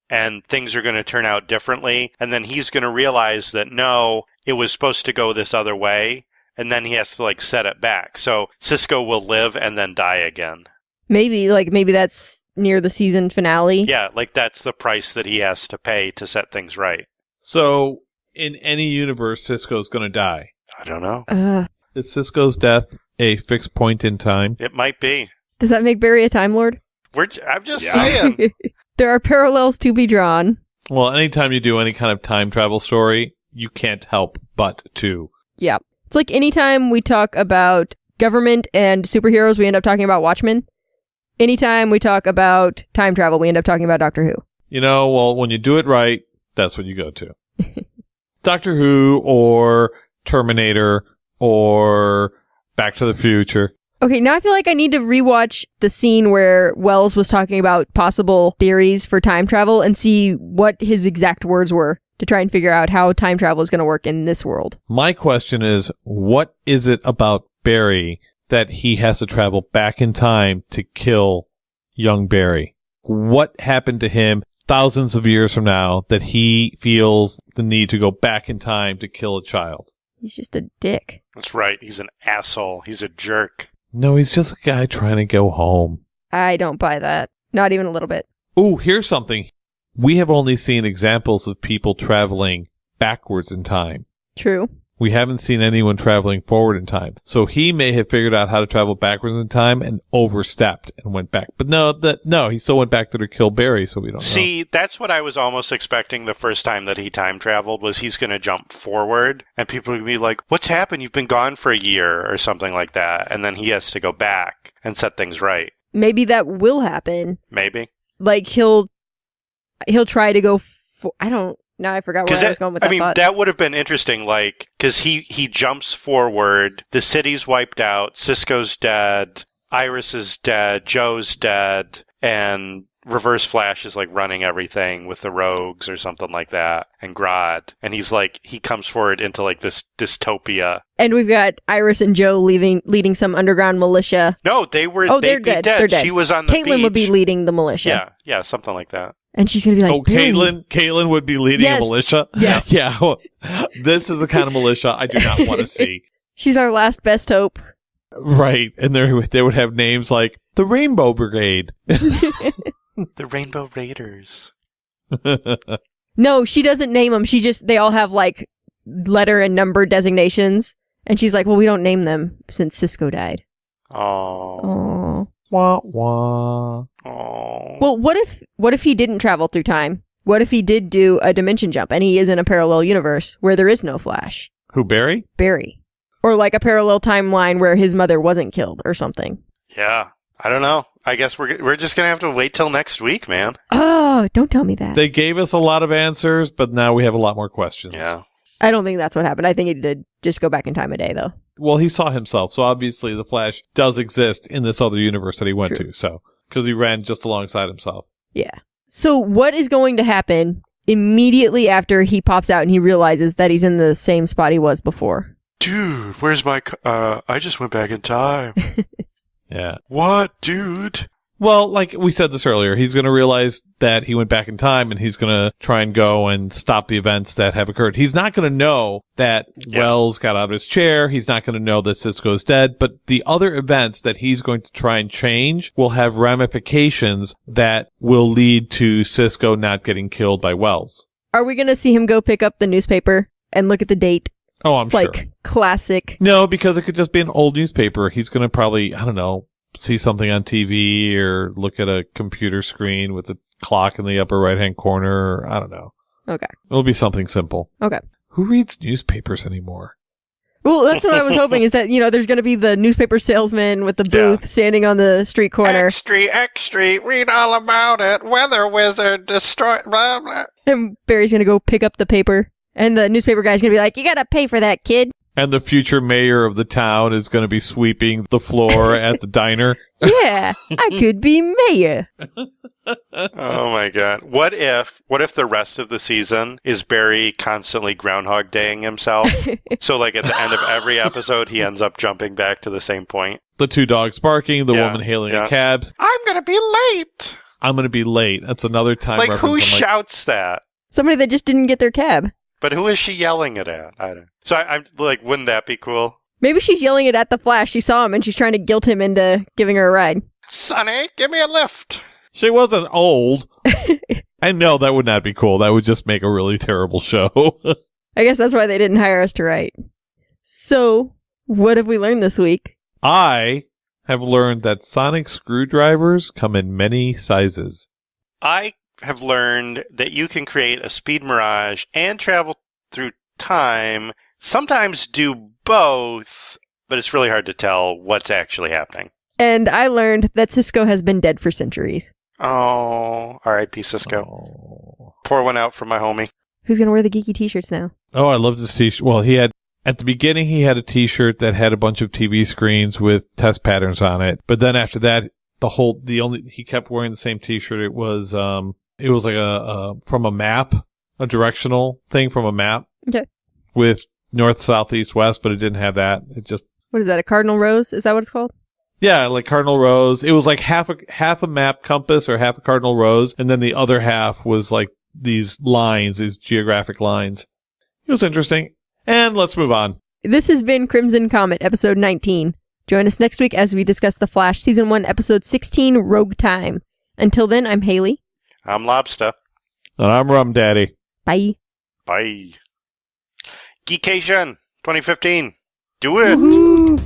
and things are going to turn out differently, and then he's going to realize that no, it was supposed to go this other way, and then he has to like set it back. So Cisco will live and then die again. Maybe that's near the season finale. Yeah, like that's the price that he has to pay to set things right. So, in any universe, Cisco's going to die. I don't know. Is Cisco's death a fixed point in time? It might be. Does that make Barry a Time Lord? I'm just saying. There are parallels to be drawn. Well, anytime you do any kind of time travel story, you can't help but to. Yeah. It's like anytime we talk about government and superheroes, we end up talking about Watchmen. Anytime we talk about time travel, we end up talking about Doctor Who. You know, well, when you do it right, that's what you go to. Doctor Who or Terminator or Back to the Future. Okay, now I feel like I need to rewatch the scene where Wells was talking about possible theories for time travel and see what his exact words were to try and figure out how time travel is going to work in this world. My question is, what is it about Barry that he has to travel back in time to kill young Barry? What happened to him thousands of years from now that he feels the need to go back in time to kill a child? He's just a dick. That's right. He's an asshole. He's a jerk. No, he's just a guy trying to go home. I don't buy that. Not even a little bit. Ooh, here's something. We have only seen examples of people traveling backwards in time. True. We haven't seen anyone traveling forward in time. So he may have figured out how to travel backwards in time and overstepped and went back. But no, he still went back there to kill Barry, so we don't know. See, that's what I was almost expecting the first time that he time traveled, was he's going to jump forward, and people would be like, what's happened? You've been gone for a year, or something like that. And then he has to go back and set things right. Maybe that will happen. Maybe. Like, he'll try to go Now I forgot where I was going with that thought. That would have been interesting, like, because he jumps forward, the city's wiped out, Cisco's dead, Iris is dead, Joe's dead, and Reverse Flash is, like, running everything with the Rogues or something like that, and Grodd. And he's, like, he comes forward into, like, this dystopia. And we've got Iris and Joe leading some underground militia. No, they'd they're dead. They're dead. She was on the beach. Caitlin would be leading the militia. Yeah, something like that. And she's going to be like, Caitlin would be leading a militia? Yes. Yeah. Well, this is the kind of militia I do not want to see. She's our last best hope. Right. And they would have names like the Rainbow Brigade. The Rainbow Raiders. No, she doesn't name them. They all have like letter and number designations. And she's like, well, we don't name them since Cisco died. Oh. Wah, wah. Oh. Well, what if he didn't travel through time? What if he did do a dimension jump and he is in a parallel universe where there is no Flash? Who, Barry? Barry. Or like a parallel timeline where his mother wasn't killed or something. Yeah. I don't know. I guess we're just going to have to wait till next week, man. Oh, don't tell me that. They gave us a lot of answers, but now we have a lot more questions. Yeah. I don't think that's what happened. I think he did just go back in time a day, though. Well, he saw himself, so obviously the Flash does exist in this other universe that he went to, so because he ran just alongside himself. Yeah. So what is going to happen immediately after he pops out and he realizes that he's in the same spot he was before? Dude, where's my... I just went back in time. Yeah. What, dude? Well, like we said this earlier, he's going to realize that he went back in time and he's going to try and go and stop the events that have occurred. He's not going to know that Wells got out of his chair. He's not going to know that Cisco's dead, but the other events that he's going to try and change will have ramifications that will lead to Cisco not getting killed by Wells. Are we going to see him go pick up the newspaper and look at the date? Oh, I'm sure. Like, classic. No, because it could just be an old newspaper. He's going to probably, I don't know, see something on TV or look at a computer screen with a clock in the upper right-hand corner. Or, I don't know. Okay. It'll be something simple. Okay. Who reads newspapers anymore? Well, that's what I was hoping, is that, there's going to be the newspaper salesman with the booth standing on the street corner. Extra, read all about it. Weather wizard, destroy, blah, blah. And Barry's going to go pick up the paper. And the newspaper guy's going to be like, you got to pay for that, kid. And the future mayor of the town is going to be sweeping the floor at the diner. Yeah, I could be mayor. Oh my god. What if the rest of the season is Barry constantly Groundhog Daying himself? So like at the end of every episode, he ends up jumping back to the same point. The two dogs barking, the woman hailing in cabs. I'm going to be late. I'm going to be late. That's another time Like, reference. who shouts that? Somebody that just didn't get their cab. But who is she yelling it at? I don't. So I'm like, wouldn't that be cool? Maybe she's yelling it at the Flash. She saw him and she's trying to guilt him into giving her a ride. Sonny, give me a lift. She wasn't old. I know that would not be cool. That would just make a really terrible show. I guess that's why they didn't hire us to write. So, what have we learned this week? I have learned that sonic screwdrivers come in many sizes. I have learned that you can create a speed mirage and travel through time, sometimes do both, but it's really hard to tell what's actually happening. And I learned that Cisco has been dead for centuries. Oh, R.I.P. Cisco. Oh. Pour one out for my homie. Who's going to wear the geeky t-shirts now? Oh, I love this t-shirt. Well, at the beginning, he had a t-shirt that had a bunch of TV screens with test patterns on it. But then after that, he kept wearing the same t-shirt. It was like from a map, a directional thing from a map. Okay. With north, south, east, west, but it didn't have that. It just. What is that? A cardinal rose? Is that what it's called? Yeah, like cardinal rose. It was like half a map compass or half a cardinal rose, and then the other half was like these lines, these geographic lines. It was interesting. And let's move on. This has been Crimson Comet, episode 19. Join us next week as we discuss The Flash, season 1, episode 16, Rogue Time. Until then, I'm Haley. I'm Lobster. And I'm Rum Daddy. Bye. Bye. Geekation 2015. Do it. Woo-hoo.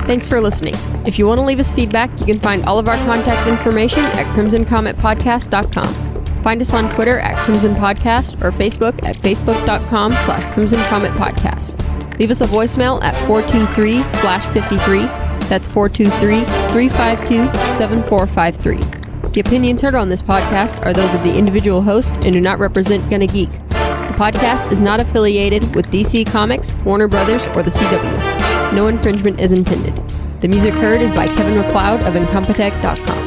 Thanks for listening. If you want to leave us feedback, you can find all of our contact information at crimsoncometpodcast.com. Find us on Twitter at Crimson Podcast or Facebook at facebook.com/crimsoncometpodcast. Leave us a voicemail at 423-FLASH53. That's 423-352-7453. The opinions heard on this podcast are those of the individual host and do not represent Gonna Geek. The podcast is not affiliated with DC Comics, Warner Brothers, or the CW. No infringement is intended. The music heard is by Kevin MacLeod of Incompetech.com.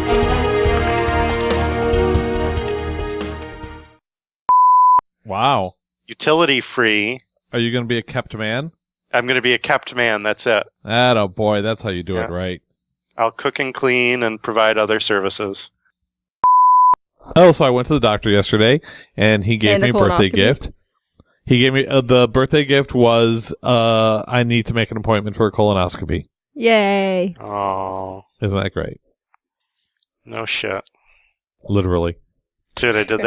Wow. Utility free. Are you going to be a kept man? I'm going to be a kept man, that's it. Oh boy, that's how you do it right. I'll cook and clean and provide other services. Oh, so I went to the doctor yesterday, and he gave me a birthday gift. He gave me, the birthday gift was, I need to make an appointment for a colonoscopy. Yay. Oh. Isn't that great? No shit. Literally. See what I did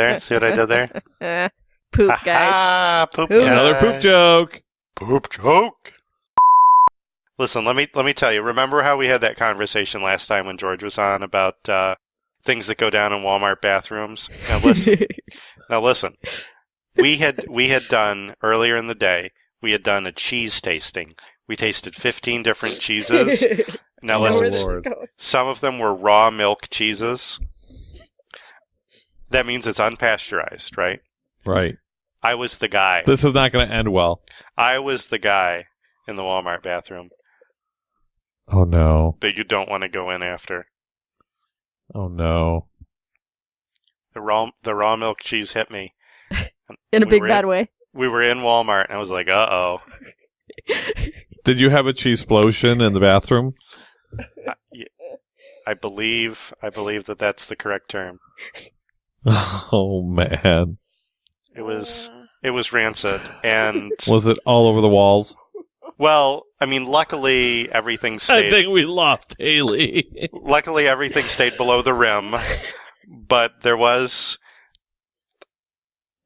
there? Poop, guys. Poop. Another poop joke. Poop joke. Listen, let me tell you. Remember how we had that conversation last time when George was on about things that go down in Walmart bathrooms? Now listen. We had done earlier in the day. We had done a cheese tasting. We tasted 15 different cheeses. Now listen. Some of them were raw milk cheeses. That means it's unpasteurized, right? Right. I was the guy. This is not going to end well. I was the guy in the Walmart bathroom. Oh, no. That you don't want to go in after. Oh, no. The raw milk cheese hit me. In a big bad way. We were in Walmart, and I was like, uh-oh. Did you have a cheese explosion in the bathroom? I believe that that's the correct term. Oh, man. It was rancid, and was it all over the walls? Well, I mean, luckily everything stayed. I think we lost Haley. Luckily everything stayed below the rim, but there was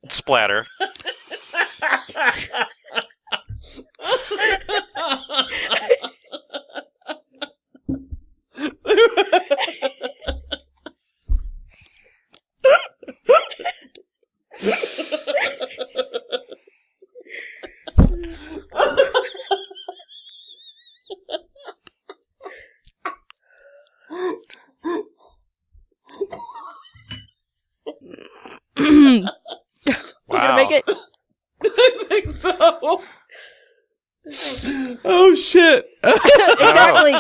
splatter. Wow. You gonna make it? I think so. shit. Exactly.